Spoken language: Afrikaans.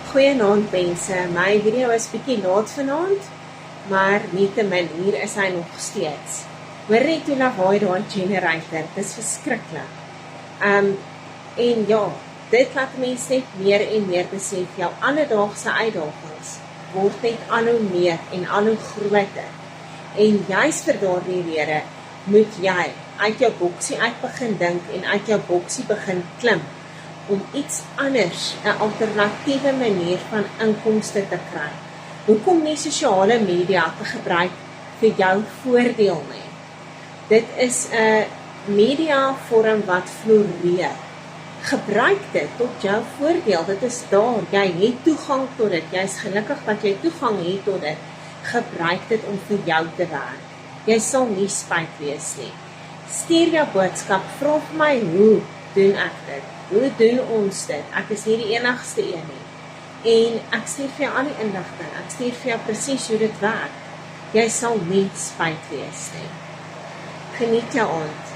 Goeienaand mense, my video is bietjie laat vanaand, maar nietemin hier is hy nog steeds. Hoor net hoe lawaai daai generator, dis verskriklik. En ja, dit laat mense net meer en meer besef, jou alledaagse uitdagings word net al hoe meer en al hoe groter. En juist vir daardie rede moet jy uit jou boksie uit begin dink en uit jou boksie begin klim, om iets anders, 'n alternatiewe manier van inkomste te kry. Hoekom nie sosiale media te gebruik vir jou voordeel nie? Dit is 'n media vorm wat floreer. Gebruik dit tot jou voordeel, dit is daar, jy het toegang tot dit, jy is gelukkig dat jy toegang het tot dit, gebruik dit om vir jou te werk. Jy sal nie spyt wees nie. Stuur jou boodskap, vra vir my, hoe doen ek dit? Hoe doen ons dit? Ek is nie die enigste een nie. En ek stuur vir jou al die inligting, ek stuur vir jou presies hoe dit werk. Jy sal nie spyt wees nie. Geniet jou aand.